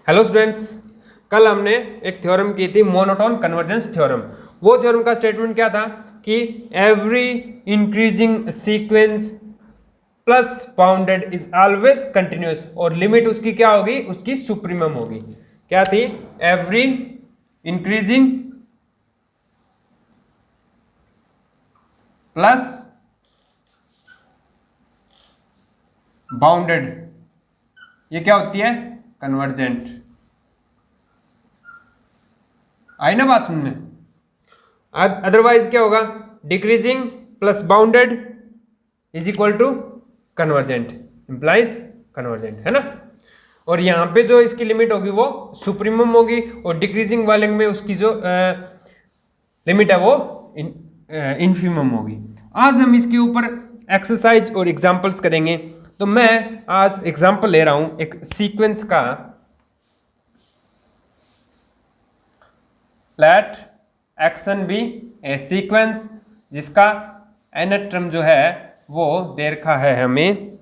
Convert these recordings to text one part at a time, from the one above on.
Hello students, कल हमने एक थ्योरम की थी मोनोटोन कन्वर्जेंस थ्योरम। वो थ्योरम का स्टेटमेंट क्या था कि every increasing sequence plus bounded is always continuous, और लिमिट उसकी क्या होगी, उसकी सुप्रीमम होगी। क्या थी? एवरी इंक्रीजिंग प्लस बाउंडेड, ये क्या होती है? कन्वर्जेंट। आई ना बात सुनने? अदरवाइज क्या होगा? Decreasing plus bounded is equal to convergent, implies convergent, है ना। और यहाँ पे जो इसकी लिमिट होगी वो सुप्रीमम होगी, और डिक्रीजिंग वाले में उसकी जो लिमिट है वो इन्फीमम होगी। आज हम इसके ऊपर एक्सरसाइज और एग्जांपल्स करेंगे। तो मैं आज एग्जांपल ले रहा हूँ एक सीक्वेंस का। Let x n be a sequence जिसका nth टर्म जो है वो दे रखा है हमें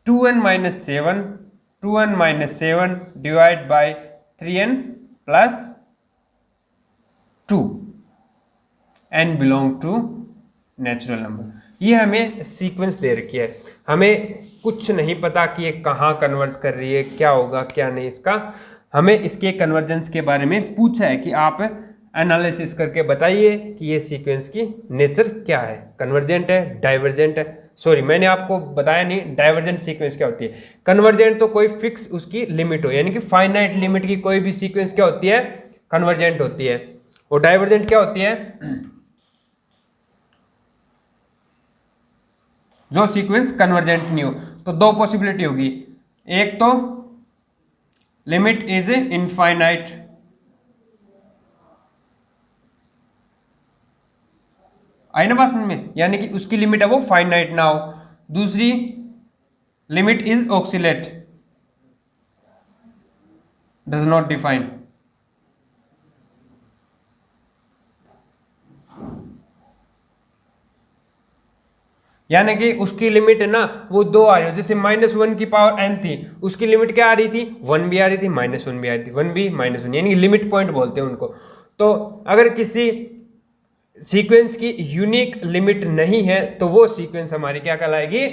2n-7 divide by 3n plus 2 n belong to natural number. ये हमें सीक्वेंस दे रखी है, हमें कुछ नहीं पता कि ये कहाँ कन्वर्ज कर रही है, क्या होगा क्या नहीं इसका। हमें इसके कन्वर्जेंस के बारे में पूछा है कि आप एनालिसिस करके बताइए कि ये सीक्वेंस की नेचर क्या है, कन्वर्जेंट है, डाइवर्जेंट है। सॉरी, मैंने आपको बताया नहीं डाइवर्जेंट सीक्वेंस क्या होती है। कन्वर्जेंट तो कोई फिक्स उसकी लिमिट हो, यानी कि फाइनाइट लिमिट की कोई भी सीक्वेंस क्या होती है? कन्वर्जेंट होती है। और डाइवर्जेंट क्या होती है? जो सीक्वेंस कन्वर्जेंट नहीं हो। तो दो पॉसिबिलिटी होगी, एक तो लिमिट इज इनफाइनाइट, आई ना बात में, यानी कि उसकी लिमिट है वो फाइनाइट ना हो। दूसरी limit is oxalate, does not define. यानी कि उसकी लिमिट है ना वो दो आ रही हो, जैसे -1 की पावर n थी, उसकी लिमिट क्या आ रही थी? 1 भी आ रही थी, -1 भी आ रही थी, 1 भी -1, यानी कि लिमिट पॉइंट बोलते हैं उनको। तो अगर किसी सीक्वेंस की यूनिक लिमिट नहीं है तो वो सीक्वेंस हमारी क्या कहलाएगी?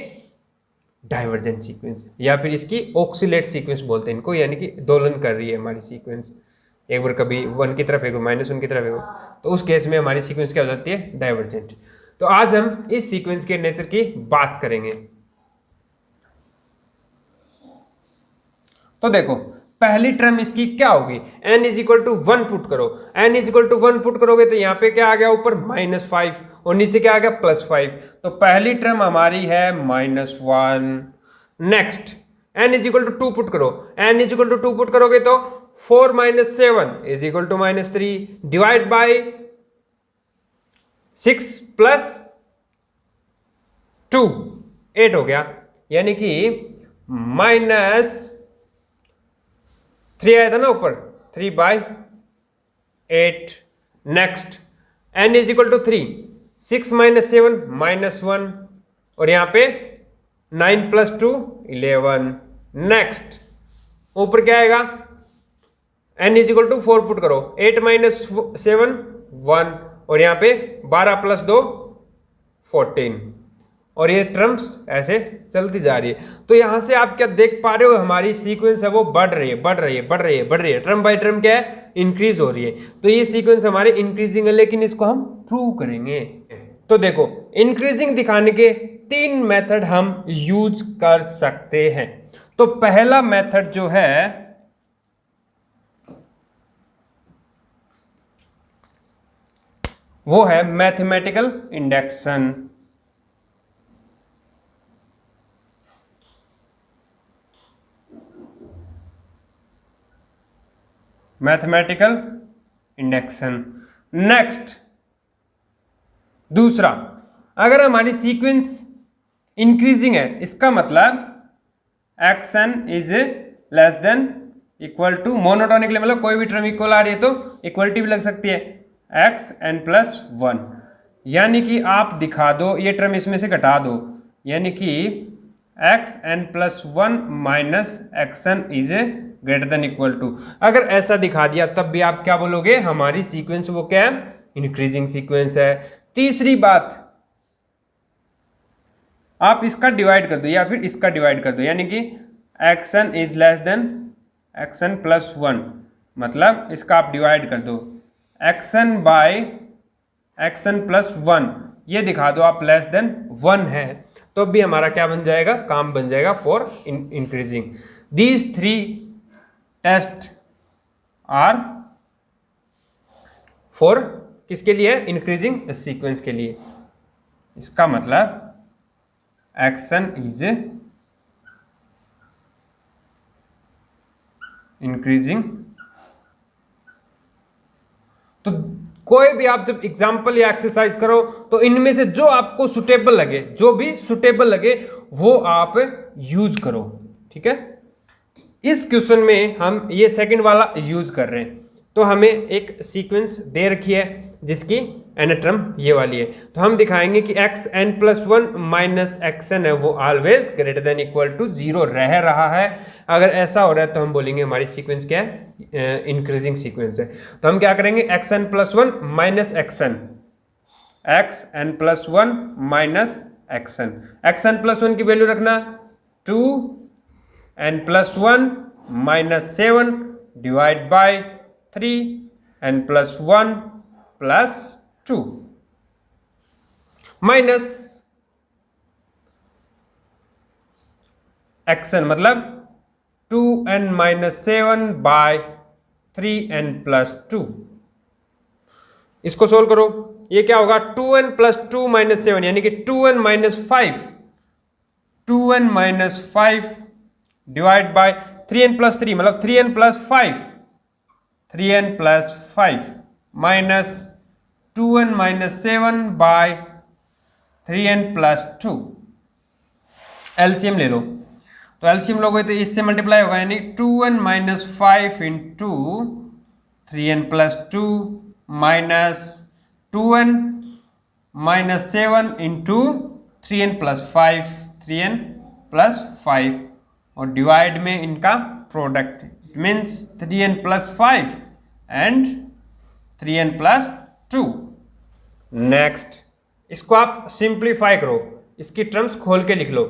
डाइवर्जेंट सीक्वेंस, या फिर इसकी ऑक्सिलेट सीक्वेंस बोलते हैं इनको, यानी कि दोलन कर रही है हमारी सीक्वेंस, एक बार कभी 1 की तरफ एक बार -1 की तरफ एक बार, तो उस केस में हमारी सीक्वेंस क्या हो जाती है? डाइवर्जेंट। तो आज हम इस सीक्वेंस के नेचर की बात करेंगे। तो देखो, पहली टर्म इसकी क्या होगी? n is equal to 1 put करो। n is equal to 1 put करोगे तो यहाँ पे क्या आ गया? ऊपर -5 और नीचे क्या आ गया? +5। तो पहली टर्म हमारी है -1। Next n is equal to 2 put करो। n is equal to 2 put करोगे तो 4 - 7 is equal to -3 divide by 6 + 2 8 हो गया, यानी कि -3 आया था ना ऊपर, 3/8। Next n is equal to 3, 6 - 7 -1, और यहाँ पे 9 + 2 11। नेक्स्ट ऊपर क्या आएगा? n is equal to 4 put करो, 8 - 7 1, और यहाँ पे 12 + 2 14, और ये टर्म्स ऐसे चलती जा रही है। तो यहाँ से आप क्या देख पा रहे हो? हमारी सीक्वेंस है वो बढ़ रही है, बढ़ रही है, बढ़ रही है, बढ़ रही है, टर्म बाय टर्म क्या है? इंक्रीज हो रही है। तो ये सीक्वेंस हमारे इंक्रीजिंग है, लेकिन इसको हम प्रूव करेंगे। तो देखो, इंक्रीजिंग दिखाने के 3 मेथड हम यूज कर सकते हैं। तो पहला मेथड जो है वो है mathematical induction. Mathematical induction. Next दूसरा, अगर हमारी सीक्वेंस इंक्रीजिंग है, इसका मतलब xn is less than equal to, monotonically मतलब कोई भी टर्म इक्वल आ रही है तो इक्वलिटी भी लग सकती है, xn+1, यानी कि आप दिखा दो, ये टर्म इसमें से घटा दो, यानी कि xn+1 - xn is greater than equal to. अगर ऐसा दिखा दिया तब भी आप क्या बोलोगे, हमारी सीक्वेंस वो क्या है, इंक्रीजिंग सीक्वेंस है। तीसरी बात, आप इसका डिवाइड कर दो या फिर इसका डिवाइड कर दो, यानी कि xn is less then xn plus 1, मतलब इसका आप डिवाइड कर दो xn बाय xn प्लस 1, ये दिखा दो आप लेस देन 1 है, तो भी हमारा क्या बन जाएगा, काम बन जाएगा for increasing. These 3 test are for किसके लिए, इंक्रीजिंग सीक्वेंस के लिए। इसका मतलब xn इज इंक्रीजिंग। तो कोई भी आप जब एग्जाम्पल या एक्सरसाइज करो तो इनमें से जो आपको सुटेबल लगे, जो भी सुटेबल लगे वो आप यूज करो, ठीक है। इस क्वेश्चन में हम ये सेकंड वाला यूज कर रहे हैं, तो हमें एक सीक्वेंस दे रखी है जिसकी एन टर्म ये वाली है, तो हम दिखाएंगे कि xn प्लस 1 माइनस xn है वो always greater than equal to 0 रह रहा है। अगर ऐसा हो रहा है तो हम बोलेंगे हमारी सीक्वेंस क्या है, इंक्रीजिंग सीक्वेंस है। तो हम क्या करेंगे, xn plus 1 minus xn plus 1 minus xn plus 1 की वैल्यू रखना 2n plus 1 minus 7 divide by 3n plus 1 plus 2 minus xn मतलब 2n minus 7 by 3n plus 2। इसको सोल्व करो, ये क्या होगा, 2n प्लस 2 माइनस 7 यानी कि 2n minus 5, 2n minus 5 divide by 3n plus 3 मतलब 3n plus 5, 3n plus 5 minus 2n minus 7 by 3n plus 2। LCM ले लो, तो एलसीएम लोगे तो इससे मल्टीप्लाई होगा, यानी 2n minus 5 into 3n plus 2 minus 2n minus 7 into 3n plus 5, 3n plus 5 और डिवाइड में इनका product, it means 3n plus 5 and 3n plus 2। Next, इसको आप सिंप्लीफाई करो, इसकी टर्म्स खोल के लिख लो,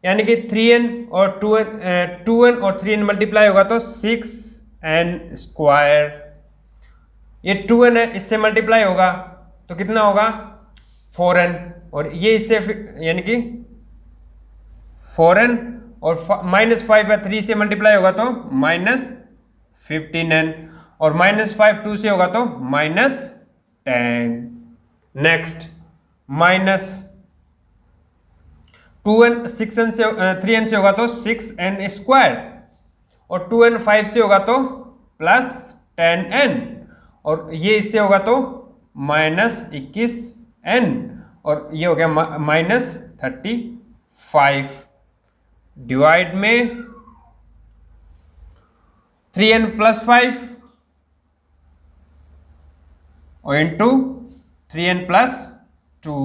यानी कि 3n और 2n और 3n मल्टीप्लाई होगा तो 6n स्क्वायर, ये 2n है इससे मल्टीप्लाई होगा तो कितना होगा 4n, और ये इससे यानी कि 4n और माइनस 5 है 3 से मल्टीप्लाई होगा तो माइनस 15n, और माइनस 5 2 से होगा तो minus 10। Next, minus 2n 6n से 3n से होगा तो 6n स्क्वायर, और 2n 5 से होगा तो प्लस 10n, और ये इससे होगा तो माइनस 21n, और ये हो गया माइनस 35। डिवाइड में 3n प्लस 5 और इंटू 3n प्लस 2।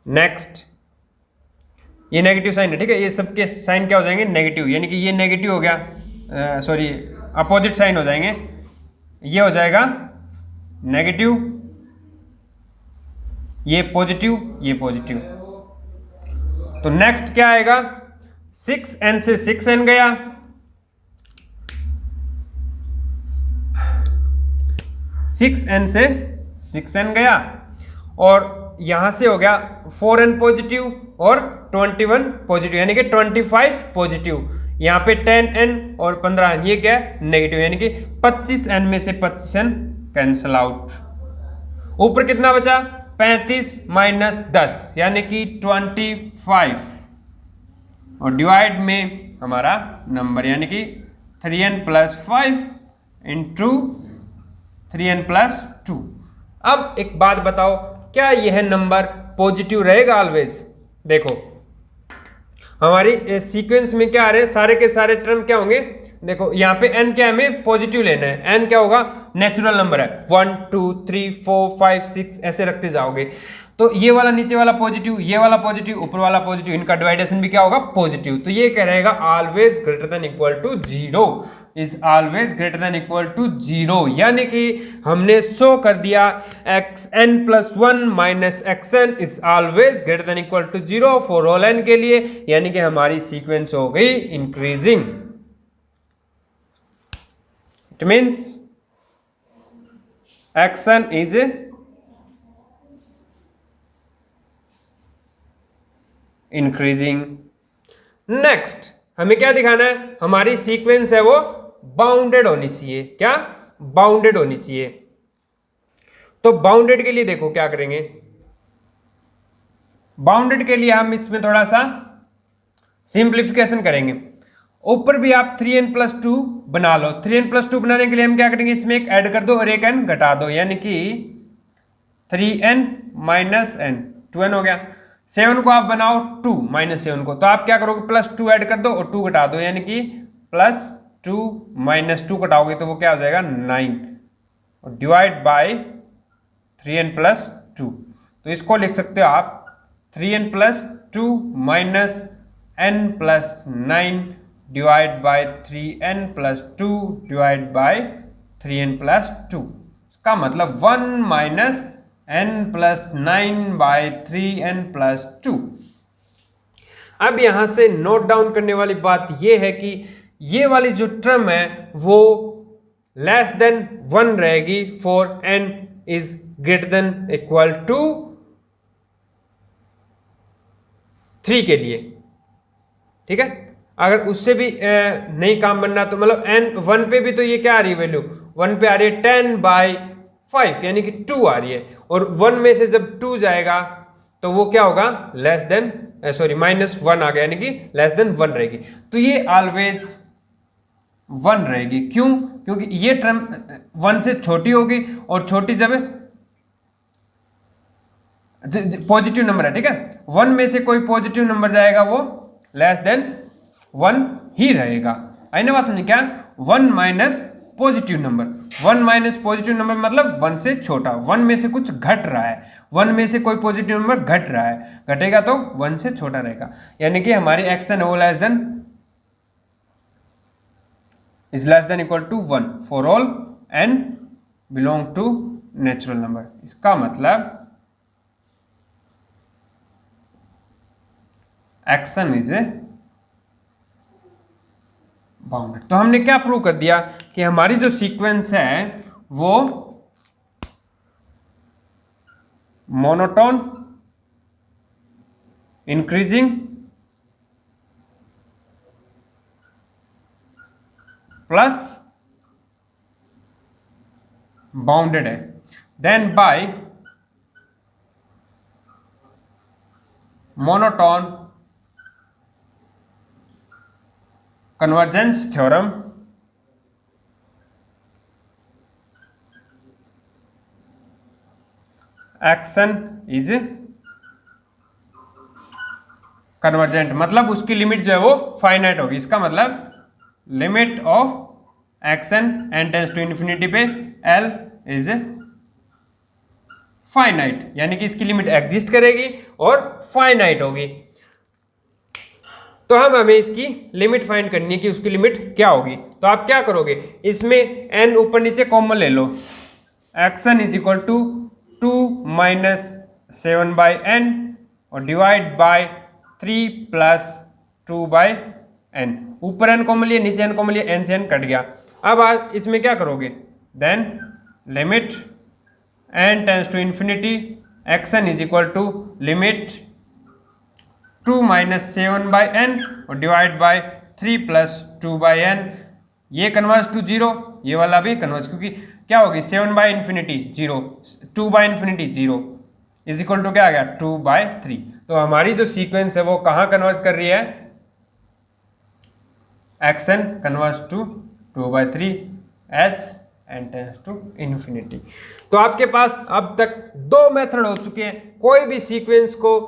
नेक्स्ट, ये नेगेटिव साइन है, ठीक है, ये सबके साइन क्या हो जाएंगे, नेगेटिव, यानी कि ये नेगेटिव हो गया, सॉरी अपोजिट साइन हो जाएंगे, ये हो जाएगा नेगेटिव, ये पॉजिटिव, ये पॉजिटिव। तो नेक्स्ट क्या आएगा, 6n से 6n गया, 6n से 6n गया, और यहां से हो गया 4n पॉजिटिव और 21 पॉजिटिव, यानी कि 25 पॉजिटिव, यहाँ पे 10n और 15n ये क्या है, नेगेटिव, यानी कि 25n में से 25n कैंसल आउट। ऊपर कितना बचा, 35 माइनस 10 यानी कि 25, और डिवाइड में हमारा नंबर यानी कि 3n plus 5 into 3n plus 2। अब एक बात बताओ, क्या यह नंबर पॉजिटिव रहेगा ऑलवेज? देखो हमारी सीक्वेंस में क्या आ रहे हैं, सारे के सारे टर्म क्या होंगे, देखो यहाँ पे n क्या हमें पॉजिटिव लेना है, n क्या होगा, नेचुरल नंबर है, 1 2 3 4 5 6 ऐसे रखते जाओगे, तो ये वाला नीचे वाला पॉजिटिव, ये वाला पॉजिटिव, ऊपर वाला पॉजिटिव, इनका डिवाइडेशन भी क्या होगा पॉजिटिव। तो ये क्या रहेगा always greater than equal to 0, is always greater than equal to 0, यानी कि हमने शो कर दिया xn+1 minus xn is always greater than equal to 0 for all n के लिए, यानी कि हमारी सीक्वेंस हो गई increasing. It means xn is increasing. Next हमें क्या दिखाना है, हमारी सीक्वेंस है वो बाउंडेड होनी चाहिए। क्या बाउंडेड होनी चाहिए। तो बाउंडेड के लिए देखो क्या करेंगे, बाउंडेड के लिए हम इसमें थोड़ा सा सिंप्लीफिकेशन करेंगे। ऊपर भी आप 3n+2 बना लो। 3n+2 बनाने के लिए हम क्या करेंगे, इसमें एक ऐड कर दो और एक n घटा दो, यानी कि 3n माइनस n, 2n हो गया। 7 को आप बनाओ 2 माइनस 7 को, तो आप क्या करोगे +2 ऐड कर दो और 2 घटा दो, यानी कि +2 माइनस 2 घटाओगे तो वो क्या हो जाएगा 9 और डिवाइड बाय 3n+2। तो इसको लिख सकते हो आप 3n+2 minus n+9 divide by 3n+2 divide by 3n+2। इसका मतलब 1 माइनस n+9 बाय 3n+2। अब यहां से नोट डाउन करने वाली बात यह है कि ये वाली जो टर्म है वो लेस देन 1 रहेगी for n is greater than equal to 3 के लिए। ठीक है, अगर उससे भी नहीं काम बनना तो मतलब n 1 पे भी तो ये क्या आ रही है वैल्यू, 1 पे आ रही है 10/5 यानी कि 2 आ रही है, और 1 में से जब 2 जाएगा तो वो क्या होगा लेस देन -1 आ गया, यानी कि लेस देन 1 रहेगी। तो ये ऑलवेज 1 रहेगी। क्यों? क्योंकि ये टर्म 1 से छोटी होगी और छोटी जब पॉजिटिव नंबर है। ठीक है, 1 में से कोई पॉजिटिव नंबर जाएगा वो लेस देन 1 ही रहेगा। आई ना बात समझे क्या, 1 minus positive number, 1 minus positive number मतलब 1 से छोटा, 1 में से कुछ घट रहा है, 1 में से कोई पॉजिटिव नंबर घट रहा है, घटेगा तो 1 से छोटा रहेगा, यानी कि हमारी एक्शन ओ less than is less than equal to 1 for all n belong to natural number. इसका मतलब एक्शन इज बाउंडेड। तो हमने क्या प्रूव कर दिया कि हमारी जो सीक्वेंस है वो मोनोटोन, इंक्रीजिंग प्लस बाउंडेड है। Then by monotone convergence theorem x n is convergent, मतलब उसकी लिमिट जो है वो फाइनाइट होगी। इसका मतलब limit of action n tends to infinity पे l इज फाइनाइट, यानी कि इसकी लिमिट एग्जिस्ट करेगी और फाइनाइट होगी। तो हमें इसकी लिमिट फाइंड करनी है कि उसकी लिमिट क्या होगी। तो आप क्या करोगे, इसमें n ऊपर नीचे कॉमन ले लो, action is equal to 2 minus 7/n और डिवाइड बाय 3 प्लस 2/n। ऊपर n कॉमन लिए, नीचे n कॉमन लिए, n से n कट गया। अब आज इसमें क्या करोगे, then limit n tends to infinity action is equal to limit 2 minus 7/n और डिवाइड बाय 3 प्लस 2/n। ये कन्वर्ज टू 0, ये वाला भी कन्वर्ज, क्योंकि क्या होगी 7/∞ 0, 2/∞ 0 इज इक्वल टू क्या आ गया 2/3। तो हमारी जो सीक्वेंस है वो कहाँ कन्वर्ज कर रही है, action converge to 2/3 H n tends to infinity. तो आपके पास अब तक 2 मेथड हो चुके हैं कोई भी सीक्वेंस को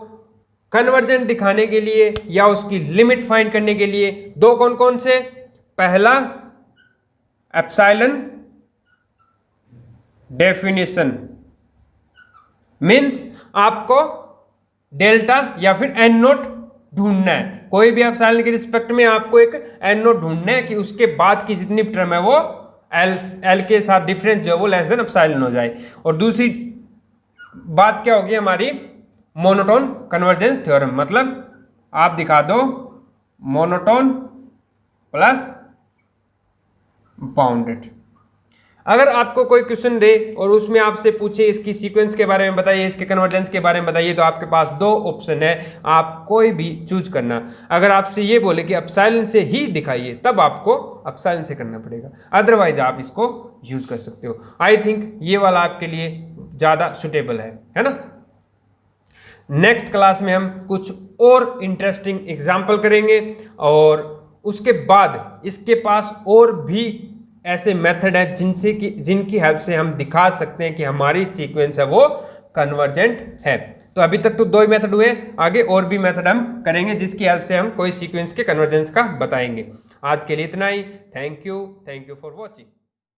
कन्वर्जेंट दिखाने के लिए या उसकी लिमिट फाइंड करने के लिए। 2 कौन कौन से, पहला एप्सिलॉन डेफिनेशन, मीन्स आपको डेल्टा या फिर एन नोट ढूंढना है। कोई भी एप्सिलॉन के रिस्पेक्ट में आपको एक एन नोट ढूंढना है कि उसके बाद की जितनी टर्म है वो एल के साथ डिफरेंस जो है वो लेस देन एप्सिलॉन हो जाए। और दूसरी बात क्या होगी हमारी, मोनोटोन कन्वर्जेंस थ्योरम, मतलब आप दिखा दो मोनोटोन प्लस बाउंडेड। अगर आपको कोई क्वेश्चन दे और उसमें आपसे पूछे इसकी सीक्वेंस के बारे में बताइए, इसके कन्वर्जेंस के बारे में बताइए, तो आपके पास दो ऑप्शन है, आप कोई भी चूज करना। अगर आपसे ये बोले कि एप्सिलॉन से ही दिखाइए, तब आपको एप्सिलॉन से करना पड़ेगा, अदरवाइज आप इसको यूज कर सकते हो। आई थिंक ये वाला आपके लिए ज़्यादा सुटेबल है ना। नेक्स्ट क्लास में हम कुछ और इंटरेस्टिंग एग्जाम्पल करेंगे और उसके बाद इसके पास और भी ऐसे मेथड है जिनकी हेल्प से हम दिखा सकते हैं कि हमारी सीक्वेंस है वो कन्वर्जेंट है। तो अभी तक तो दो ही मेथड हुए, आगे और भी मेथड हम करेंगे जिसकी हेल्प से हम कोई सीक्वेंस के कन्वर्जेंस का बताएंगे। आज के लिए इतना ही। Thank you for watching.